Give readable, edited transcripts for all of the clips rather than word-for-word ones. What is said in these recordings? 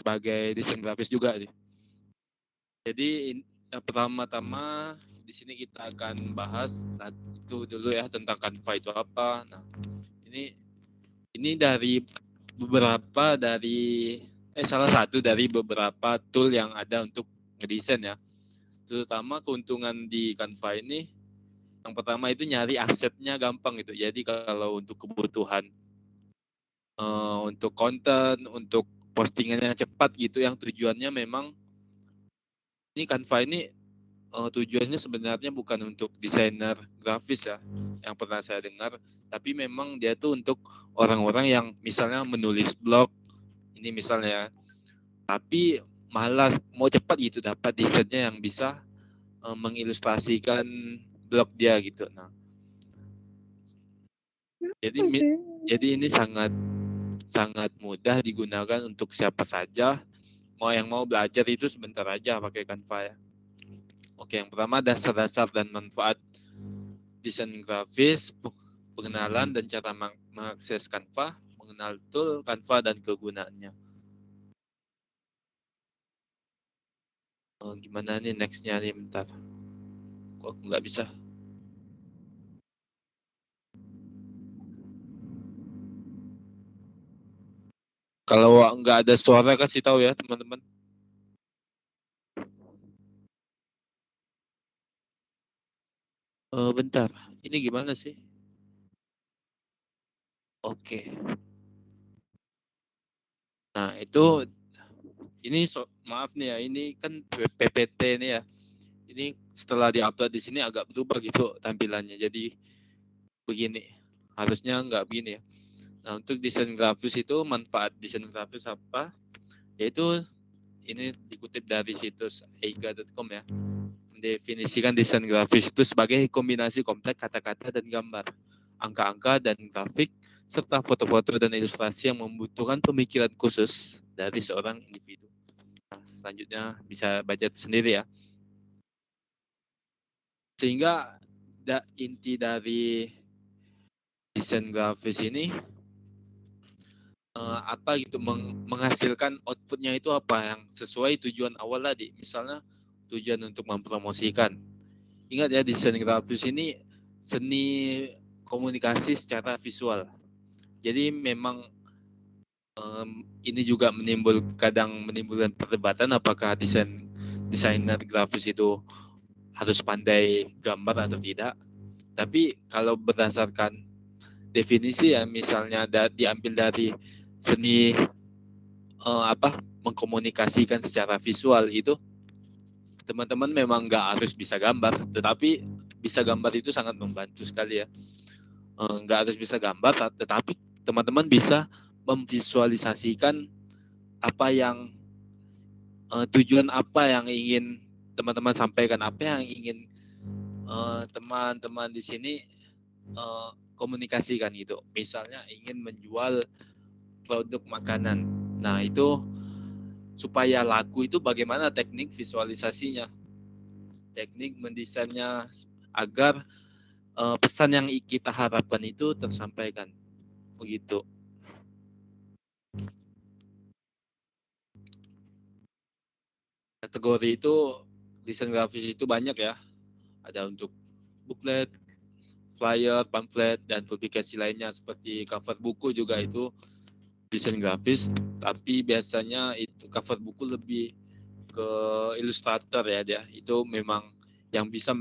sebagai desain grafis juga sih. Jadi pertama-tama di sini kita akan bahas itu dulu ya tentang Canva itu apa. Nah, ini dari salah satu dari beberapa tool yang ada untuk ngedesain ya. Terutama keuntungan di Canva ini yang pertama itu nyari asetnya gampang gitu. Jadi kalau untuk kebutuhan untuk konten, untuk postingannya cepat gitu yang tujuannya memang ini Canva ini tujuannya sebenarnya bukan untuk desainer grafis ya yang pernah saya dengar, tapi memang dia tuh untuk orang-orang yang misalnya menulis blog ini misalnya, tapi malas mau cepat gitu dapat desainnya yang bisa mengilustrasikan blog dia gitu. Nah, jadi jadi ini sangat sangat mudah digunakan untuk siapa saja mau belajar itu sebentar aja pakai Canva ya. Oke, yang pertama dasar-dasar dan manfaat desain grafis, pengenalan dan cara mengakses Canva, mengenal tool Canva dan kegunaannya. Gimana nih nextnya nih bentar. Kok nggak bisa? Kalau nggak ada suara kasih tahu ya teman-teman. Bentar, ini gimana sih? Oke. Nah itu ini maaf nih ya, ini kan PPT nih ya. Ini setelah diupload di sini agak berubah gitu tampilannya. Jadi begini. Harusnya nggak begini ya. Nah untuk desain grafis itu manfaat desain grafis apa? Yaitu ini dikutip dari situs eiga.com ya. Mendefinisikan desain grafis itu sebagai kombinasi kompleks kata-kata dan gambar, angka-angka dan grafik, serta foto-foto dan ilustrasi yang membutuhkan pemikiran khusus dari seorang individu. Nah, selanjutnya bisa baca sendiri ya. Sehingga inti dari desain grafis ini apa gitu menghasilkan outputnya itu apa yang sesuai tujuan awal tadi. Misalnya tujuan untuk mempromosikan. Ingat ya desain grafis ini seni komunikasi secara visual. Jadi memang ini juga kadang menimbulkan perdebatan apakah desainer grafis itu harus pandai gambar atau tidak. Tapi kalau berdasarkan definisi ya misalnya diambil dari seni mengkomunikasikan secara visual itu teman-teman memang nggak harus bisa gambar, tetapi bisa gambar itu sangat membantu sekali ya. Nggak harus bisa gambar, tetapi teman-teman bisa memvisualisasikan apa yang tujuan apa yang ingin teman-teman sampaikan, apa yang ingin teman-teman di sini komunikasikan gitu. Misalnya ingin menjual produk makanan. Nah, itu supaya laku itu bagaimana teknik visualisasinya, teknik mendesainnya agar pesan yang kita harapkan itu tersampaikan. Begitu. Kategori itu desain grafis itu banyak ya. Ada untuk booklet, flyer, pamflet, dan publikasi lainnya seperti cover buku juga itu desain grafis. Tapi biasanya itu cover buku lebih ke ilustrator ya dia. Itu memang yang bisa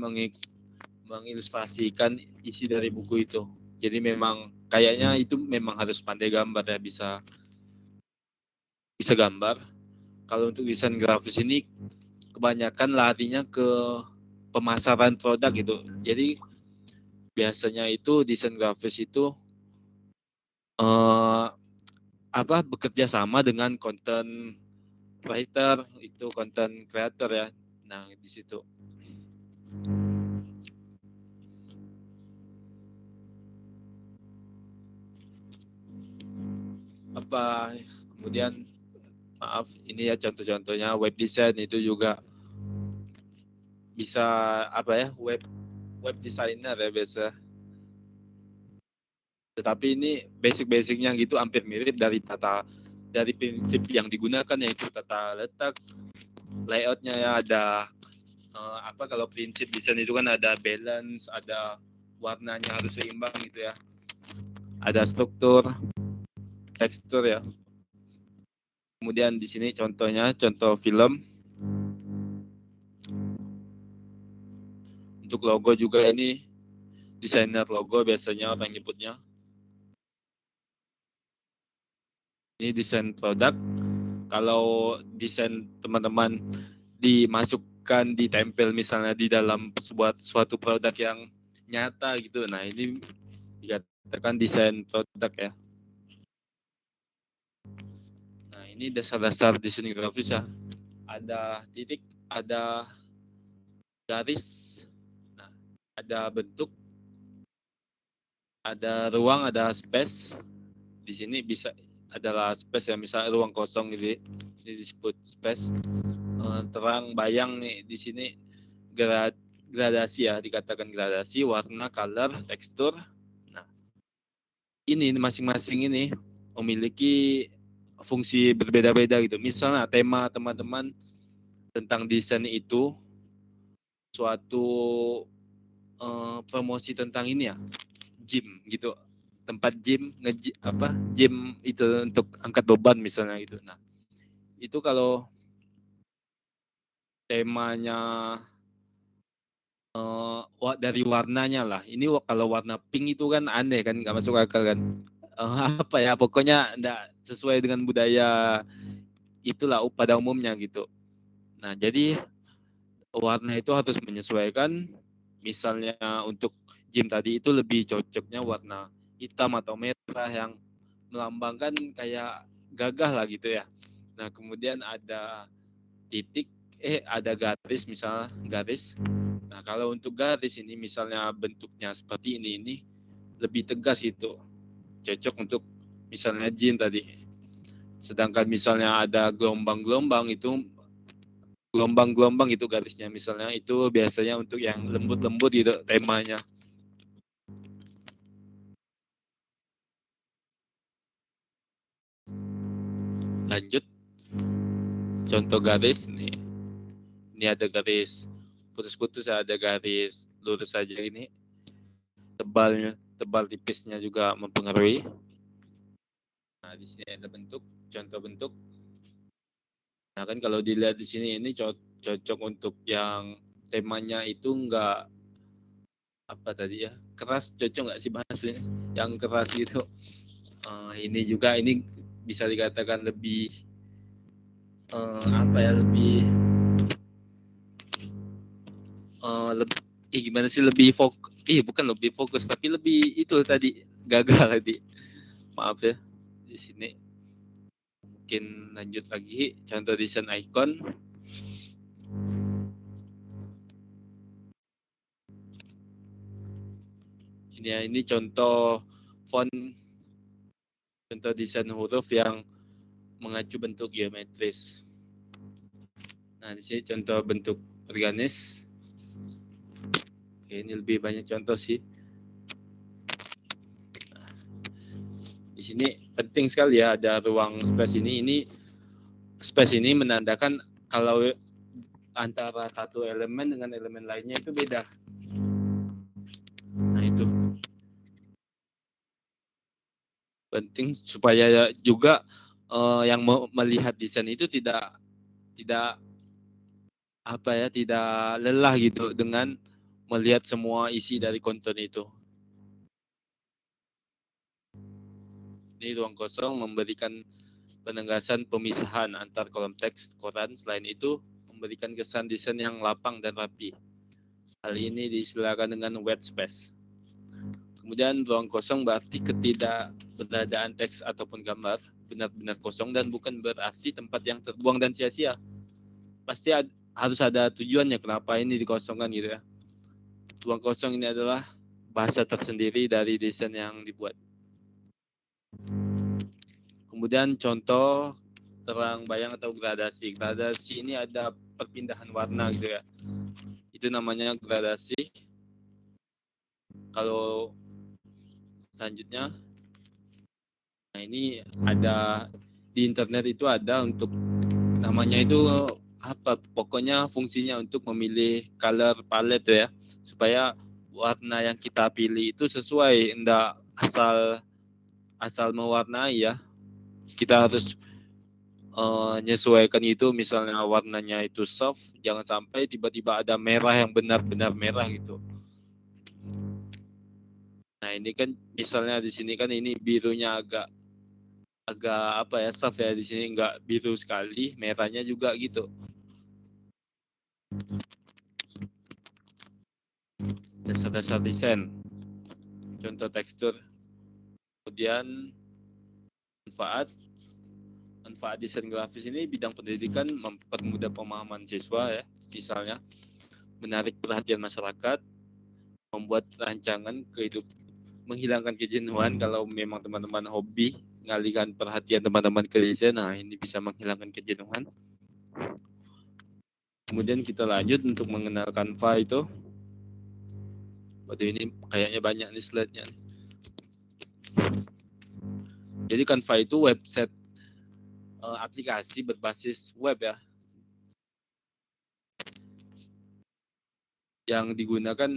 mengilustrasikan isi dari buku itu. Jadi memang kayaknya itu memang harus pandai gambar ya, bisa gambar. Kalau untuk desain grafis ini kebanyakan larinya ke pemasaran produk gitu. Jadi biasanya itu desain grafis itu eh, bekerja sama dengan content writer, itu content creator ya. Nah, di situ. Kemudian maaf ini ya contoh-contohnya web design itu juga bisa web designer ya biasa. Tetapi ini basic-basicnya gitu hampir mirip dari dari prinsip yang digunakan yaitu tata letak, layoutnya ya ada kalau prinsip desain itu kan ada balance, ada warnanya harus seimbang gitu ya, ada struktur, tekstur ya. Kemudian di sini contohnya contoh film. Untuk logo juga ini desainer logo biasanya orang nyebutnya. Ini desain produk. Kalau desain teman-teman dimasukkan, ditempel misalnya di dalam suatu produk yang nyata gitu. Nah, ini dikatakan desain produk ya. Nah, ini dasar-dasar desain grafis ya. Ada titik, ada garis, nah, ada bentuk, ada ruang, ada space. Di sini bisa adalah space ya, misalnya ruang kosong ini disebut space. Terang bayang nih di sini gradasi ya, dikatakan gradasi, warna, color, tekstur. Nah, ini masing-masing ini memiliki fungsi berbeda-beda gitu. Misalnya tema teman-teman tentang desain itu suatu promosi tentang ini ya, gym gitu, tempat gym gym itu untuk angkat beban misalnya gitu. Nah, itu kalau temanya dari warnanya lah, ini kalau warna pink itu kan aneh kan, nggak masuk akal kan. Apa ya, pokoknya nggak sesuai dengan budaya itulah pada umumnya gitu. Nah, jadi warna itu harus menyesuaikan. Misalnya untuk gym tadi itu lebih cocoknya warna hitam atau merah yang melambangkan kayak gagah lah gitu ya. Nah, kemudian ada titik, ada garis, misalnya garis. Nah, kalau untuk garis ini misalnya bentuknya seperti ini lebih tegas itu. Cocok untuk misalnya jin tadi. Sedangkan misalnya ada gelombang-gelombang itu garisnya misalnya itu biasanya untuk yang lembut-lembut gitu temanya. Lanjut contoh garis nih. Ini ada garis putus-putus, ada garis lurus saja ini. Tebal tipisnya juga mempengaruhi. Nah, di sini ada bentuk, contoh bentuk. Nah, kan kalau dilihat di sini ini cocok untuk yang temanya itu enggak apa tadi ya, keras, cocok nggak sih bahasanya yang keras gitu. Ini juga ini bisa dikatakan lebih lebih gimana sih, lebih fokus, bukan lebih fokus tapi lebih itu tadi gagal tadi, maaf ya. Di sini mungkin lanjut lagi contoh desain icon. Ini contoh font, contoh desain huruf yang mengacu bentuk geometris. Nah, di sini contoh bentuk organis. Oke, ini lebih banyak contoh sih. Nah, di sini penting sekali ya ada ruang space ini. Ini space ini menandakan kalau antara satu elemen dengan elemen lainnya itu beda. Nah, itu penting supaya juga yang melihat desain itu tidak tidak lelah gitu dengan melihat semua isi dari konten itu. Ini ruang kosong memberikan penegasan pemisahan antar kolom teks koran. Selain itu, memberikan kesan desain yang lapang dan rapi. Hal ini diistilahkan dengan white space. Kemudian ruang kosong berarti ketidakberadaan teks ataupun gambar, benar-benar kosong dan bukan berarti tempat yang terbuang dan sia-sia. Pasti harus ada tujuannya kenapa ini dikosongkan gitu ya. Ruang kosong ini adalah bahasa tersendiri dari desain yang dibuat. Kemudian contoh terang bayang atau gradasi. Gradasi ini ada perpindahan warna gitu ya. Itu namanya gradasi. Kalau selanjutnya, nah ini ada di internet itu ada untuk namanya itu apa, pokoknya fungsinya untuk memilih color palette ya, supaya warna yang kita pilih itu sesuai, enggak asal mewarnai ya. Kita harus menyesuaikan itu, misalnya warnanya itu soft, jangan sampai tiba-tiba ada merah yang benar-benar merah gitu. Nah ini kan misalnya di sini kan ini birunya agak apa ya, soft ya, di sini nggak biru sekali, merahnya juga gitu. Dasar-dasar desain, contoh tekstur, kemudian manfaat desain grafis ini bidang pendidikan, mempermudah pemahaman siswa ya, misalnya menarik perhatian masyarakat, membuat rancangan kehidupan, menghilangkan kejenuhan. Kalau memang teman-teman hobi mengalihkan perhatian teman-teman ke desain, nah ini bisa menghilangkan kejenuhan. Kemudian kita lanjut untuk mengenal Canva itu. Waduh, ini kayaknya banyak nih slide-nya. Jadi Canva itu website aplikasi berbasis web ya, yang digunakan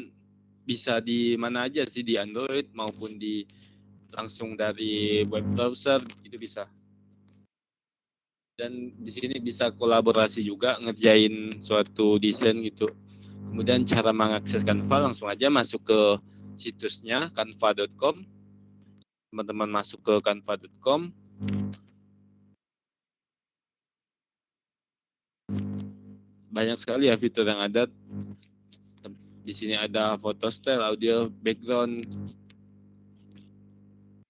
bisa di mana aja sih, di Android maupun di langsung dari web browser itu bisa. Dan di sini bisa kolaborasi juga ngerjain suatu desain gitu. Kemudian cara mengakses Canva, langsung aja masuk ke situsnya canva.com. Teman-teman masuk ke canva.com. Banyak sekali ya fitur yang ada. Di sini ada foto style, audio, background.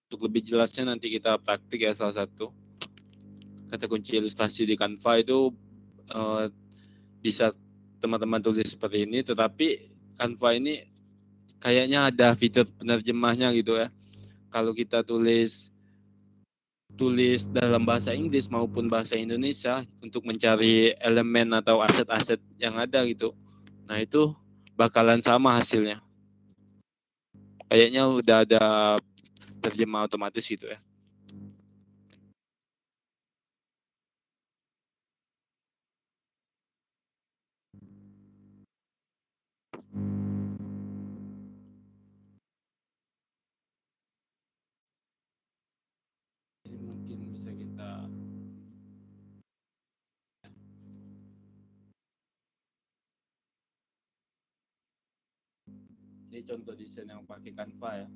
Untuk lebih jelasnya nanti kita praktik ya, salah satu kata kunci ilustrasi di Canva itu bisa teman-teman tulis seperti ini, tetapi Canva ini kayaknya ada fitur penerjemahnya gitu ya. Kalau kita tulis dalam bahasa Inggris maupun bahasa Indonesia untuk mencari elemen atau aset-aset yang ada gitu, nah itu bakalan sama hasilnya. Kayaknya udah ada terjemah otomatis gitu ya. Ini mungkin bisa kita ini contoh desain yang pakai Canva ya.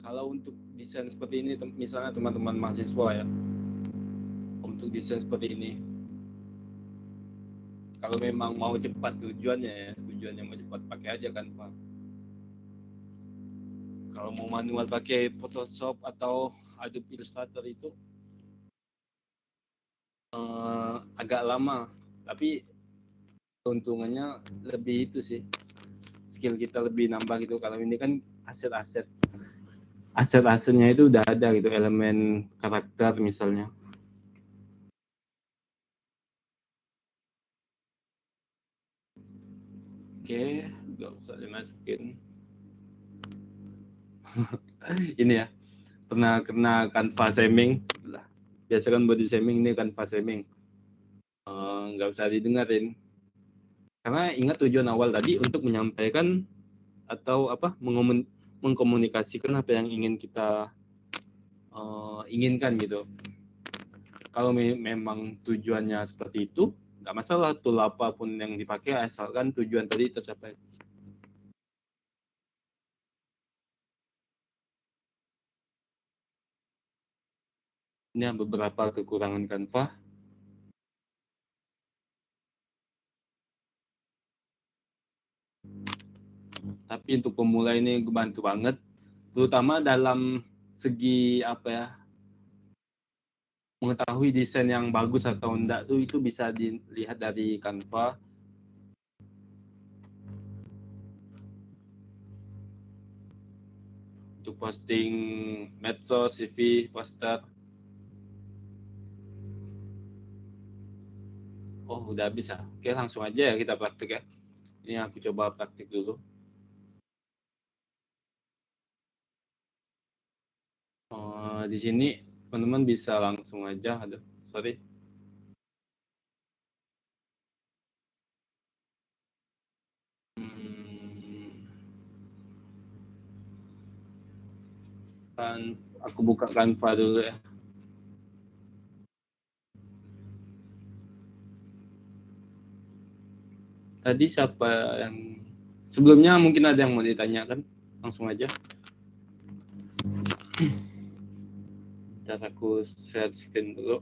Kalau untuk desain seperti ini, misalnya teman-teman mahasiswa ya, untuk desain seperti ini, kalau memang mau cepat tujuannya mau cepat, pakai aja Canva. Kalau mau manual pakai Photoshop atau Adobe Illustrator itu agak lama, tapi keuntungannya lebih itu sih, skill kita lebih nambah gitu. Kalau ini kan aset-asetnya itu udah ada gitu, elemen karakter misalnya. Oke, nggak usah dimasukin. Ini ya, pernah kena Canva shaming lah. Biasa kan body shaming, ini Canva shaming. Nggak usah didengarin. Karena ingat tujuan awal tadi untuk menyampaikan atau apa, mengkomunikasikan apa yang ingin kita inginkan gitu. Kalau memang tujuannya seperti itu, nggak masalah tool apapun yang dipakai, asalkan tujuan tadi tercapai. Ini beberapa kekurangan Canva. Tapi untuk pemula ini bantu banget, terutama dalam segi apa ya, mengetahui desain yang bagus atau enggak tuh, itu bisa dilihat dari Canva. Untuk posting medsos, CV, poster. Oh, udah bisa. Oke, langsung aja ya kita praktik ya. Ini aku coba praktik dulu. Di sini teman-teman bisa langsung aja, sorry. Kan aku buka Canva dulu ya. Tadi siapa yang sebelumnya mungkin ada yang mau ditanyakan? Langsung aja. Ntar aku share screen dulu.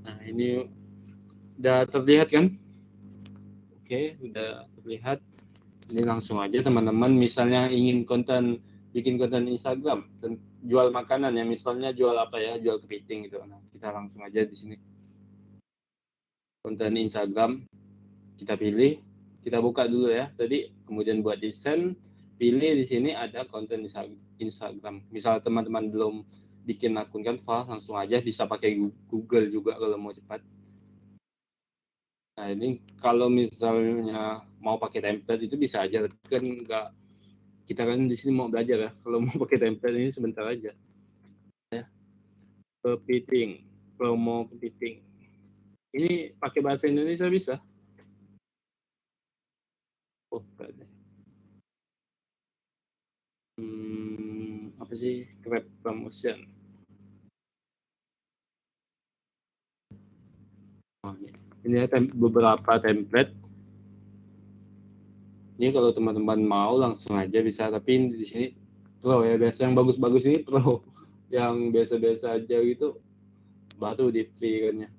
Nah, ini udah terlihat kan? Oke, udah terlihat. Ini langsung aja teman-teman, misalnya ingin bikin konten Instagram dan jual makanan ya, misalnya jual apa ya, jual kepiting gitu. Nah, kita langsung aja di sini konten Instagram, kita pilih, kita buka dulu ya. Tadi kemudian buat desain, pilih di sini ada konten Instagram. Misal teman-teman belum bikin akun Canva, langsung aja bisa pakai Google juga kalau mau cepat. Nah, ini kalau misalnya mau pakai template itu bisa aja, kan nggak, kita kan di sini mau belajar ya. Kalau mau pakai template ini sebentar aja. Ya, kepiting, promo kepiting. Ini pakai bahasa Indonesia bisa? Oh, enggak deh. Apa sih Grab promotion? Oh, ini beberapa template. Ini kalau teman-teman mau langsung aja bisa, tapi di sini pro ya, biasa yang bagus-bagus ini pro. Yang biasa-biasa aja gitu baru di free kan ya.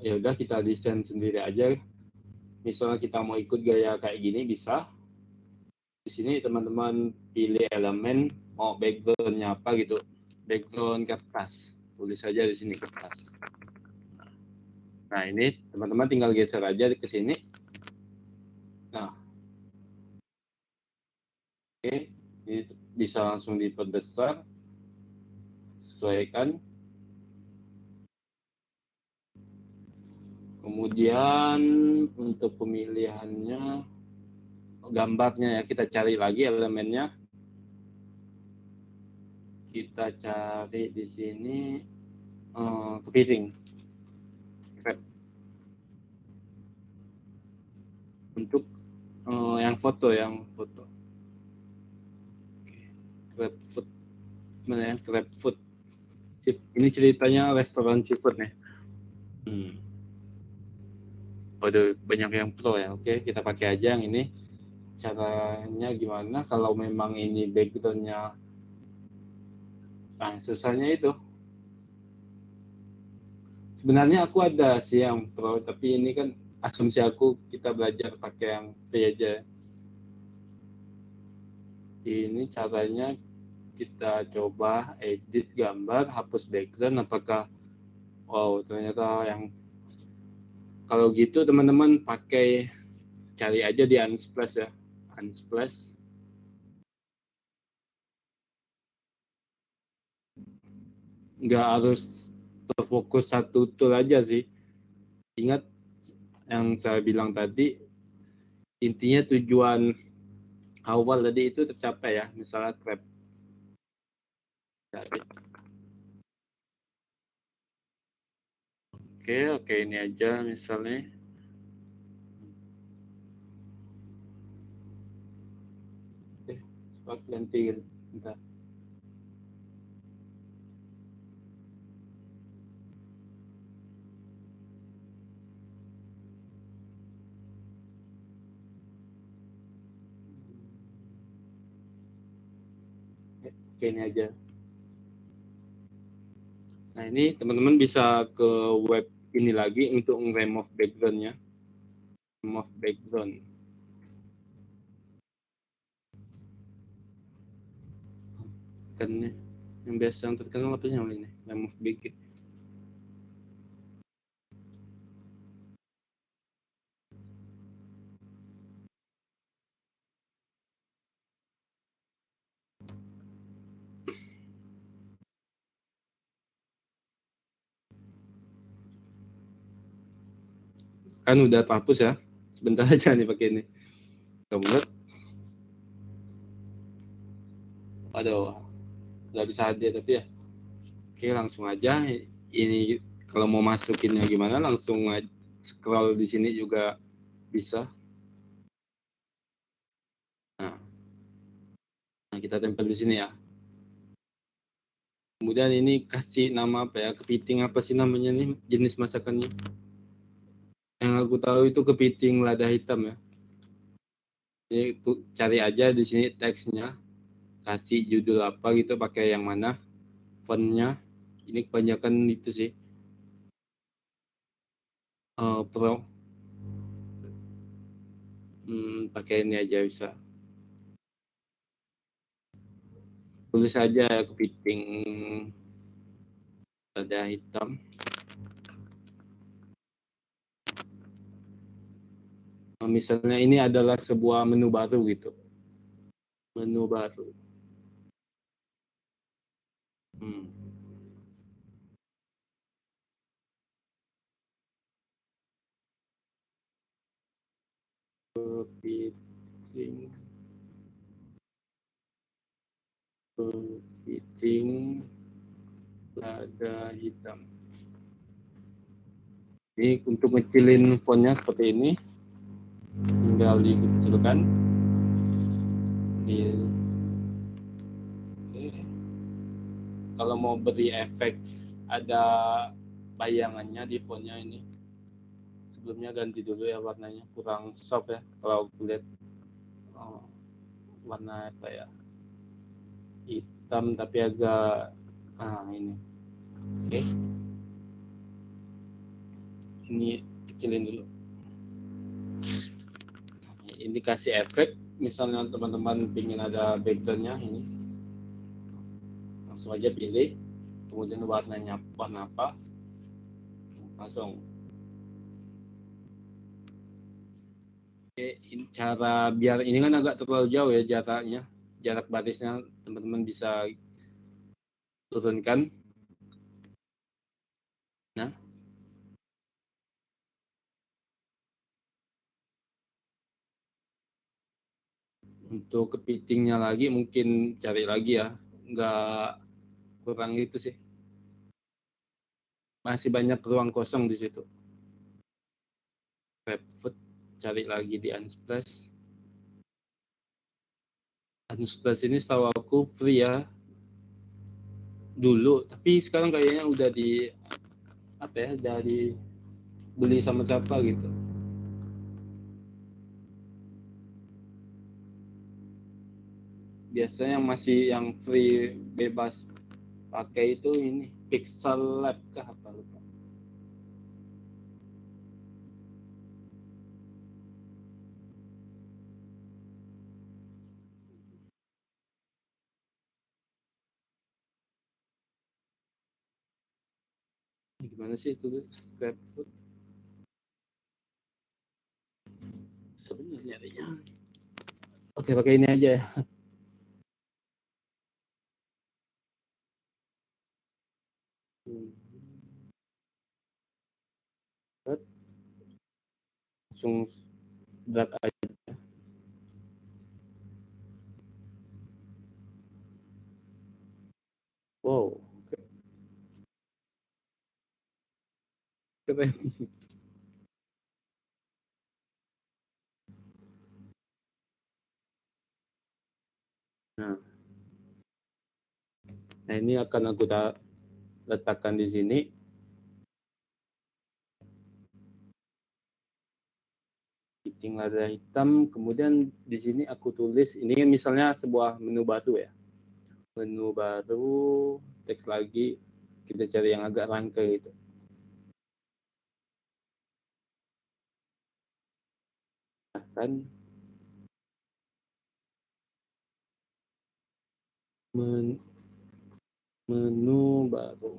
Ya udah kita desain sendiri aja. Misalnya kita mau ikut gaya kayak gini bisa. Di sini teman-teman pilih elemen, mau backgroundnya apa gitu. Background kertas. Tulis saja di sini kertas. Nah, ini teman-teman tinggal geser aja ke sini. Nah, oke, ini bisa langsung diperbesar, sesuaikan. Kemudian untuk pemilihannya, gambarnya ya, kita cari lagi elemennya. Kita cari di sini kepiting. Untuk yang foto. Crab food. Mana ya? Crab food. Ini ceritanya restoran seafood nih. Waduh, banyak yang pro ya. Oke, kita pakai aja yang ini. Caranya gimana kalau memang ini backgroundnya, nah susahnya itu sebenarnya aku ada sih yang pro, tapi ini kan asumsi aku, kita belajar pakai yang free aja. Ini caranya kita coba edit gambar, hapus background. Apakah wow, ternyata yang kalau gitu teman-teman pakai, cari aja di Unsplash ya, Unsplash. Nggak harus terfokus satu tool aja sih. Ingat yang saya bilang tadi, intinya tujuan awal tadi itu tercapai ya. Misalnya Crab. Oke, ini aja misalnya. Cepat ganti. Bentar. Oke, ini aja. Nah, ini teman-teman bisa ke web ini lagi untuk remove background-nya. Remove background. Kan yang biasa yang terkenal apa sih yang ini? Remove background. Kan udah terhapus ya. Sebentar aja nih pakai ini. Kemudian, aduh, nggak bisa hadir tapi ya. Oke, langsung aja. Ini kalau mau masukinnya gimana, langsung scroll di sini juga bisa. Nah, kita tempel di sini ya. Kemudian ini kasih nama apa ya? Kepiting apa sih namanya nih jenis masakannya? Yang aku tahu itu kepiting lada hitam ya. Jadi cari aja di sini teksnya, kasih judul apa gitu, pakai yang mana, fontnya. Ini kebanyakan itu sih. Pro. Pakai ini aja bisa. Tulis aja kepiting lada hitam. Misalnya ini adalah sebuah menu baru gitu. Menu baru. Kepiting lada hitam. Ini untuk ngecilin fontnya seperti ini, tinggal dikecilkan. Kalau mau beri efek ada bayangannya di fontnya ini, sebelumnya ganti dulu ya warnanya, kurang soft ya kalau lihat. Warna apa ya, hitam tapi agak ini. Oke. Ini kecilin dulu. Ini kasih efek, misalnya teman-teman ingin ada backgroundnya ini, langsung aja pilih, kemudian warnanya warna apa, langsung. Oke, ini cara biar ini kan agak terlalu jauh ya jaraknya, jarak barisnya teman-teman bisa turunkan. Nah, untuk kepitingnya lagi mungkin cari lagi ya, nggak kurang itu sih, masih banyak ruang kosong di situ. Grabfood, cari lagi di Unsplash. Unsplash ini setahu aku free ya dulu, tapi sekarang kayaknya udah di apa ya, dari beli sama siapa gitu. Biasanya yang masih yang free bebas pakai itu ini Pixel Lab kah apa lupa. Gimana sih itu Grabfood sebenarnya nyarinya. Oke, pakai ini aja ya. Langsung drag aja. Wow, keren. Nah, ini akan aku letakkan di sini. Kepiting lada hitam. Kemudian di sini aku tulis, ini kan misalnya sebuah menu baru ya. Menu baru, teks lagi, kita cari yang agak rangkai itu. Akan menu baru.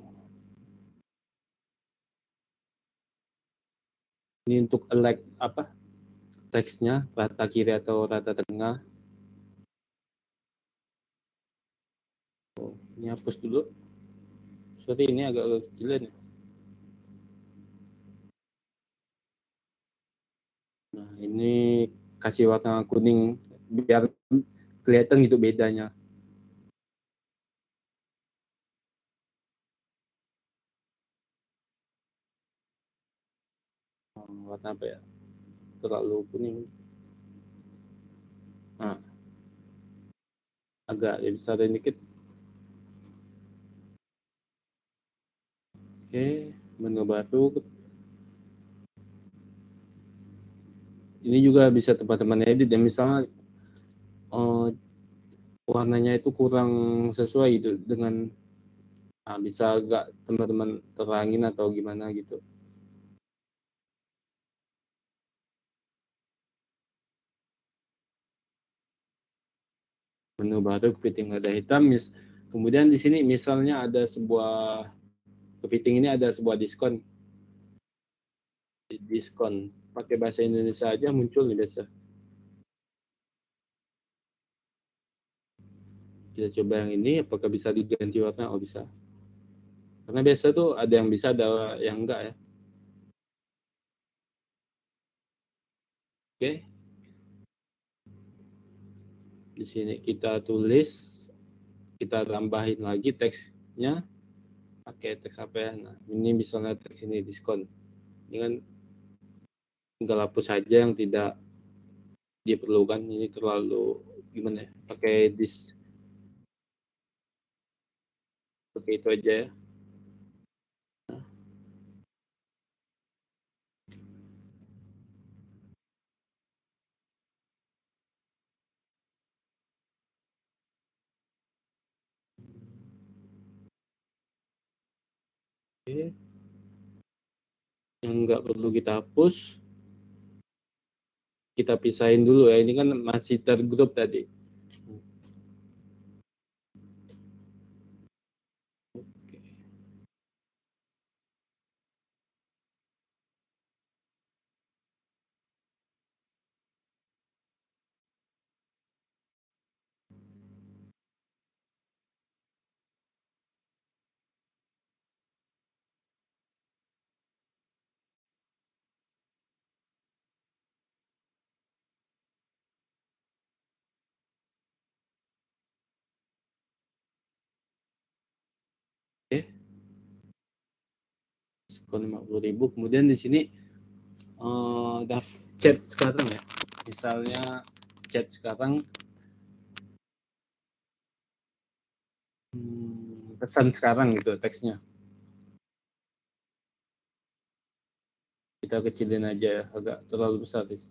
Ini untuk elect apa? Teksnya rata kiri atau rata tengah. Ini hapus dulu. Sorry, ini agak kecilan ya. Nah, ini kasih warna kuning biar kelihatan gitu bedanya. Warna apa ya? Terlalu kuning. Nah, agak besarin dikit. Oke, menu baru. Ini juga bisa teman-teman edit ya, misalnya warnanya itu kurang sesuai gitu dengan bisa agak teman-teman terangin atau gimana gitu. Menu baru kepiting lada hitam, kemudian di sini misalnya ada sebuah kepiting ini ada sebuah diskon pakai bahasa Indonesia aja muncul nih biasa. Kita coba yang ini, apakah bisa diganti warna? Oh bisa, karena biasa tuh ada yang bisa, ada yang enggak ya. Oke, di sini kita tulis, kita tambahin lagi teksnya pakai teks apa ya. Nah, ini misalnya teks ini diskon, ini kan tinggal hapus saja yang tidak diperlukan. Ini terlalu gimana ya, pakai pakai itu aja ya. Oke, yang nggak perlu kita hapus kita pisahin dulu ya, ini kan masih tergrup tadi. Oke, diskon 50.000. Kemudian di sini chat sekarang ya, misalnya chat sekarang, pesan sekarang gitu teksnya, kita kecilin aja ya, agak terlalu besar sih.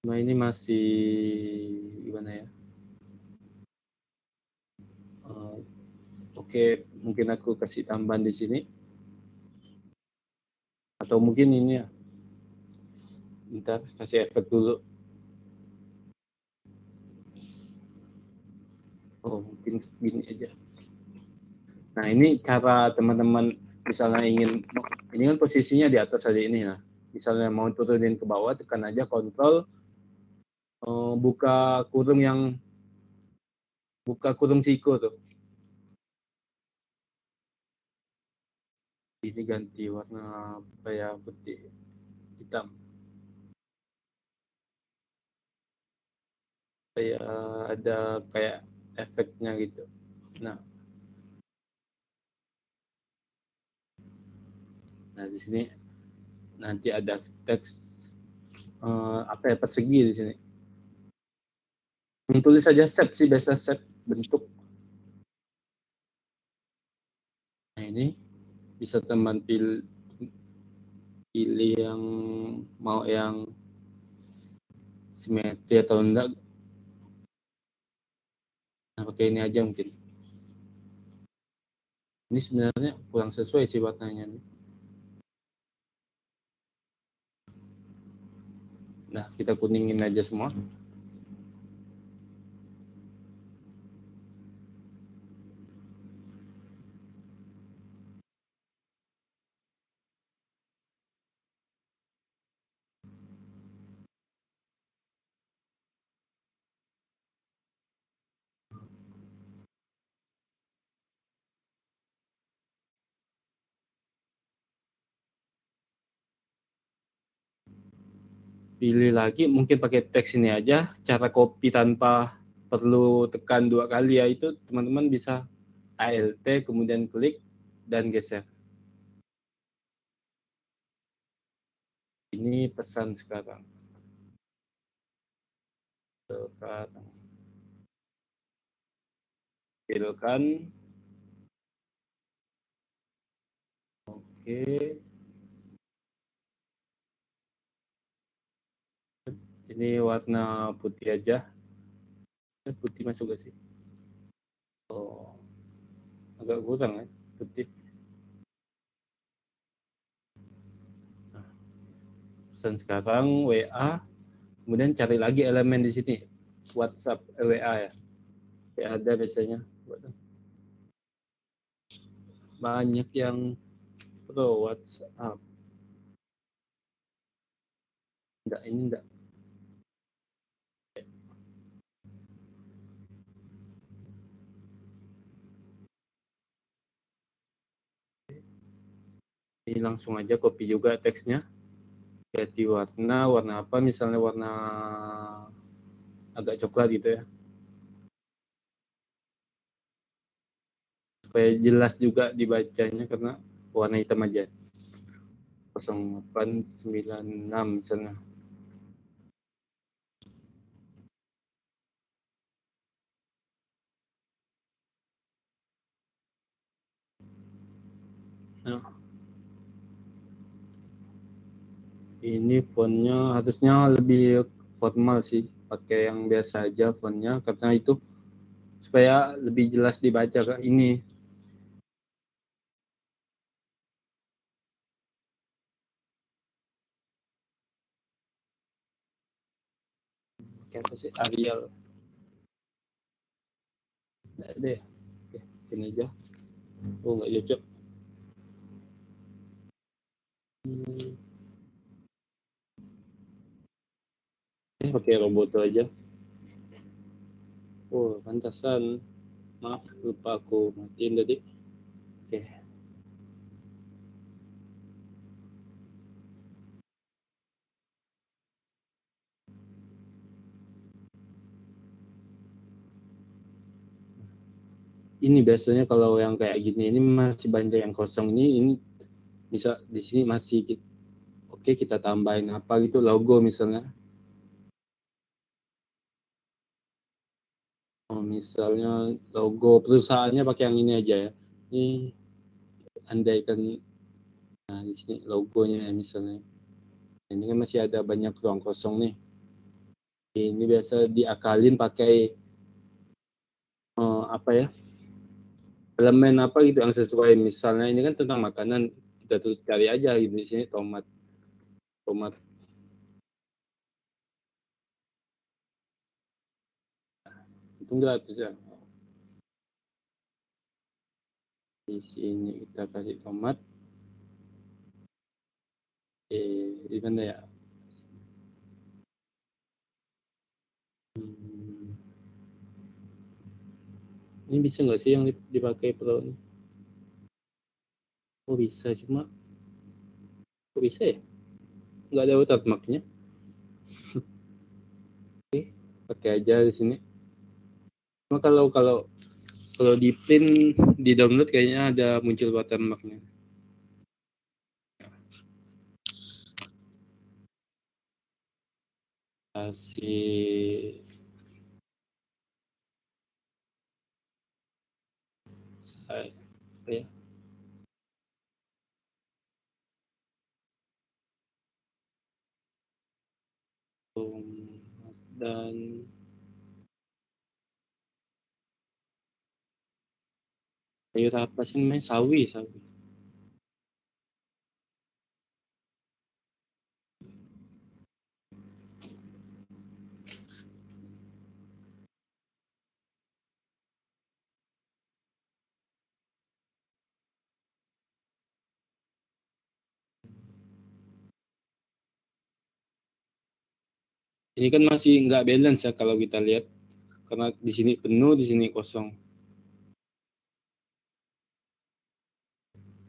Nah ini masih gimana ya, oke, mungkin aku kasih tambahan di sini, atau mungkin ini ya, bentar kasih efek dulu. Oh mungkin gini aja. Nah ini cara teman-teman misalnya ingin, ini kan posisinya di atas saja ini. Nah misalnya mau turunin ke bawah, tekan aja kontrol, buka kurung siku tuh. Ini ganti warna kayak putih hitam, kayak ada kayak efeknya gitu. Nah, di sini nanti ada teks apa ya, persegi di sini. Tulis saja set sih, biasa set bentuk. Nah ini bisa teman pilih yang mau yang simetri atau enggak. Nah pakai ini aja mungkin. Ini sebenarnya kurang sesuai sih warnanya. Nah kita kuningin aja semua. pilih lagi, mungkin pakai teks ini aja, cara copy tanpa perlu tekan 2 kali ya, itu teman-teman bisa ALT kemudian klik dan geser. Ini pesan sekarang. Tampilkan. Oke. Ini warna putih aja. Putih masuk gak sih? Oh, agak kurang ya putih. Nah, pesan sekarang WA, kemudian cari lagi elemen di sini. WhatsApp, WA ya. Ya ada biasanya. Banyak yang pro WhatsApp. Enggak, ini enggak. Ini langsung aja copy juga teksnya. Ganti warna apa, misalnya warna agak coklat gitu ya. Supaya jelas juga dibacanya karena warna hitam aja. 0896 misalnya. Nah, ini fontnya harusnya lebih formal sih, pakai yang biasa aja fontnya karena itu supaya lebih jelas dibaca. Ini pakai apa sih, Arial. Nggak ada ya. Oke, ini aja. Oh, nggak cocok. Ini pakai Roboto aja. Oh, pantasan. Maaf, lupa aku matiin tadi. Oke. Ini biasanya kalau yang kayak gini ini masih banyak yang kosong, ini bisa di sini masih oke, kita tambahin apa gitu, logo misalnya. Oh, misalnya logo perusahaannya pakai yang ini aja ya. Ini andaikan, nah di sini logonya ya misalnya. Ini kan masih ada banyak ruang kosong nih. Ini biasa diakalin pakai apa ya? Elemen apa gitu yang sesuai. Misalnya ini kan tentang makanan, kita terus cari aja gitu di sini tomat. Itu gratis ya. Di sini kita kasih tomat. Di mana ya? Ini bisa nggak sih yang dipakai Pro ini? Oh bisa, cuma kok bisa ya? Nggak ada watermarknya. Oke, pakai aja di sini. Cuma kalau di print, di download kayaknya ada muncul watermarknya. Kasih ya. Dan sayur apa sih namanya, sawi. Ini kan masih nggak balance ya kalau kita lihat, karena di sini penuh, di sini kosong.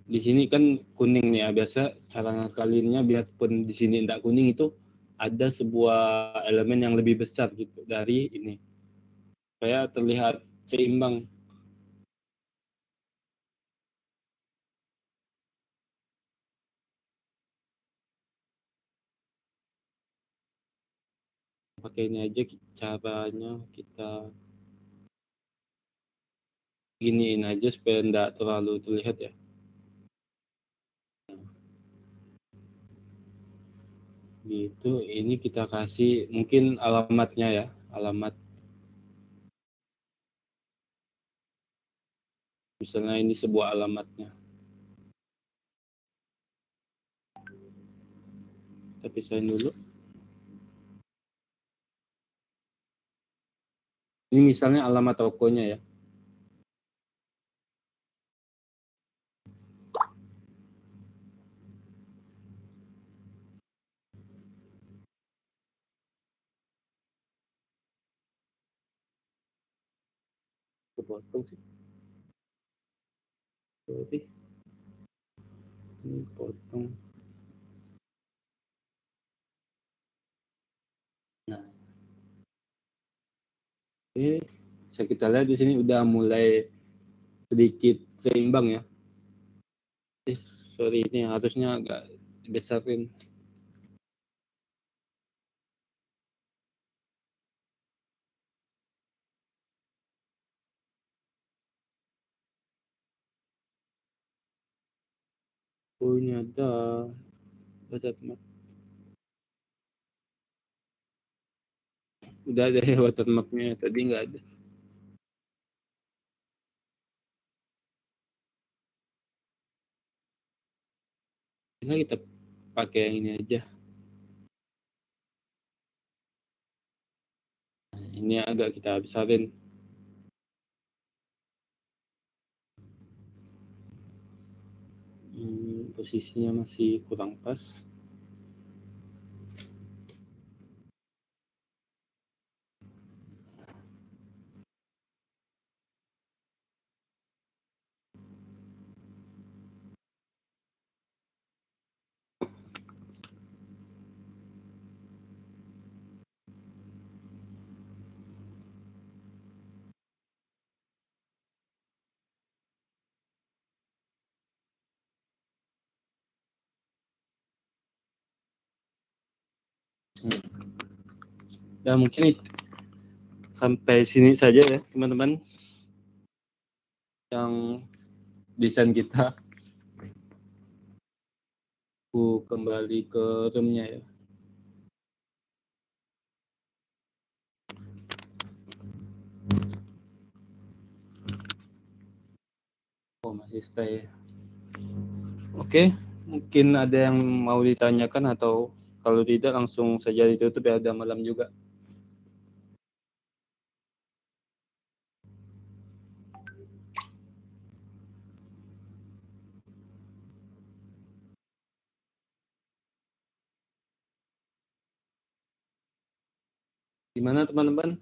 Di sini kan kuning nih ya, biasa cara ngakalinnya biarpun di sini nggak kuning itu ada sebuah elemen yang lebih besar gitu dari ini, supaya terlihat seimbang. Pakai ini aja caranya, kita giniin aja supaya enggak terlalu terlihat ya. Gitu, ini kita kasih mungkin alamatnya ya, alamat. Misalnya ini sebuah alamatnya. Kita pisahin dulu. Ini misalnya alamat tokonya ya. Kepotong sih. Sorry. Ini potong. Nah, ini bisa kita lihat di sini udah mulai sedikit seimbang ya. Sorry, ini harusnya agak besarin. Oh, ini ada watermark. Udah ada ya watermarknya, tadi nggak ada. Nah, kita pakai yang ini aja. Nah, ini agak kita besarin. Posisinya masih kurang pas. Dan mungkin sampai sini saja ya teman-teman yang desain kita. Aku kembali ke roomnya ya. Oh, masih stay. Oke, mungkin ada yang mau ditanyakan, atau kalau tidak langsung saja ditutup ya, udah malam juga. Gimana teman-teman?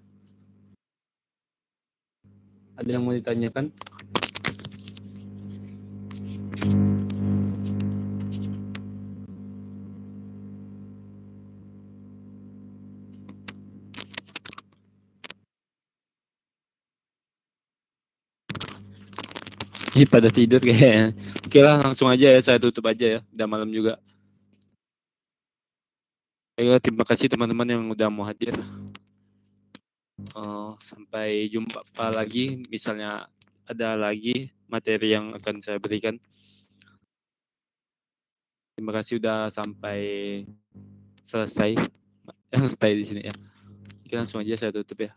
Ada yang mau ditanyakan? Ih, pada tidur kayaknya. Oke lah, langsung aja ya, saya tutup aja ya, udah malam juga. Ayo, terima kasih teman-teman yang udah mau hadir. Sampai jumpa lagi, misalnya ada lagi materi yang akan saya berikan. Terima kasih udah sampai selesai. Yang stay di sini ya. Oke, langsung aja saya tutup ya.